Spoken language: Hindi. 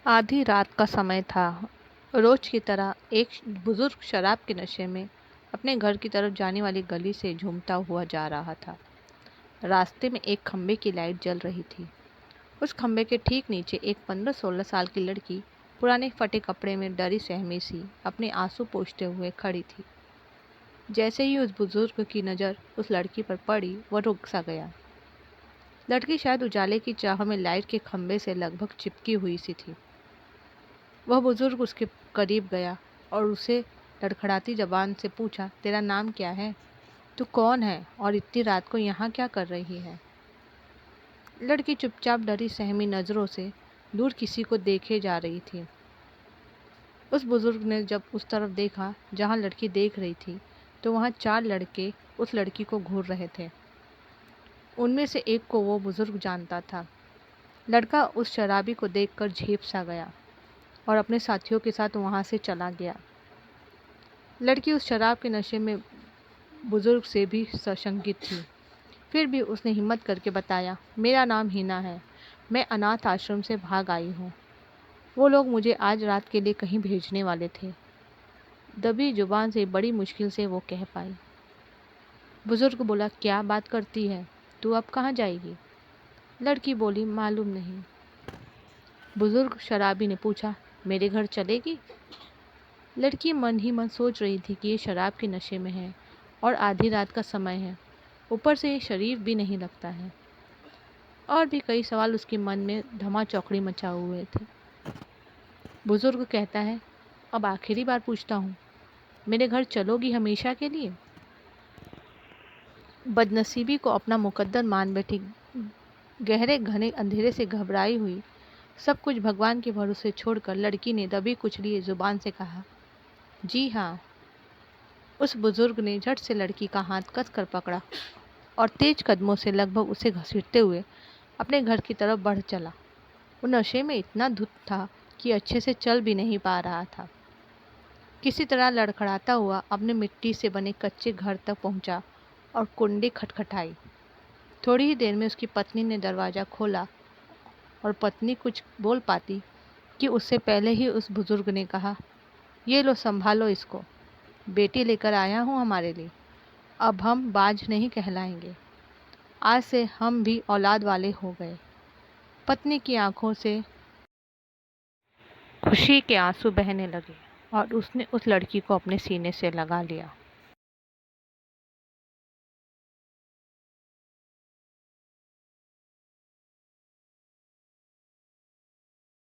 आधी रात का समय था। रोज की तरह एक बुजुर्ग शराब के नशे में अपने घर की तरफ जाने वाली गली से झूमता हुआ जा रहा था। रास्ते में एक खंबे की लाइट जल रही थी। उस खंबे के ठीक नीचे एक 15-16 साल की लड़की पुराने फटे कपड़े में डरी सहमी सी अपने आंसू पोंछते हुए खड़ी थी। जैसे ही उस बुजुर्ग की नज़र उस लड़की पर पड़ी, वह रुक सा गया। लड़की शायद उजाले की चाह में लाइट के खंबे से लगभग चिपकी हुई सी थी। वह बुजुर्ग उसके करीब गया और उसे लड़खड़ाती जबान से पूछा, तेरा नाम क्या है? तू कौन है और इतनी रात को यहाँ क्या कर रही है? लड़की चुपचाप डरी सहमी नज़रों से दूर किसी को देखे जा रही थी। उस बुजुर्ग ने जब उस तरफ देखा जहाँ लड़की देख रही थी, तो वहाँ 4 लड़के उस लड़की को घूर रहे थे। उनमें से एक को वो बुजुर्ग जानता था। लड़का उस शराबी को देखकर झेप सा गया और अपने साथियों के साथ वहाँ से चला गया। लड़की उस शराब के नशे में बुजुर्ग से भी सशंकित थी। फिर भी उसने हिम्मत करके बताया, मेरा नाम हिना है। मैं अनाथ आश्रम से भाग आई हूँ। वो लोग मुझे आज रात के लिए कहीं भेजने वाले थे। दबी जुबान से बड़ी मुश्किल से वो कह पाई। बुजुर्ग बोला, क्या बात करती है? तू अब कहाँ जाएगी? लड़की बोली, मालूम नहीं। बुजुर्ग शराबी ने पूछा, मेरे घर चलेगी? लड़की मन ही मन सोच रही थी कि ये शराब के नशे में है और आधी रात का समय है। ऊपर से ये शरीफ भी नहीं लगता है। और भी कई सवाल उसके मन में धमाचौकड़ी मचाए हुए थे। बुजुर्ग कहता है, अब आखिरी बार पूछता हूँ, मेरे घर चलोगी हमेशा के लिए? बदनसीबी को अपना मुकद्दर मान बैठी गहरे घने अंधेरे से घबराई हुई सब कुछ भगवान के भरोसे छोड़कर लड़की ने दबी कुचली जुबान से कहा, जी हाँ। उस बुजुर्ग ने झट से लड़की का हाथ कसकर पकड़ा और तेज कदमों से लगभग उसे घसीटते हुए अपने घर की तरफ बढ़ चला। वो नशे में इतना धुत था कि अच्छे से चल भी नहीं पा रहा था। किसी तरह लड़खड़ाता हुआ अपने मिट्टी से बने कच्चे घर तक पहुंचा और कुंडी खटखटाई। थोड़ी ही देर में उसकी पत्नी ने दरवाज़ा खोला और पत्नी कुछ बोल पाती कि उससे पहले ही उस बुजुर्ग ने कहा, ये लो संभालो इसको, बेटी लेकर आया हूँ हमारे लिए। अब हम बाज नहीं कहलाएंगे। आज से हम भी औलाद वाले हो गए। पत्नी की आंखों से खुशी के आंसू बहने लगे और उसने उस लड़की को अपने सीने से लगा लिया।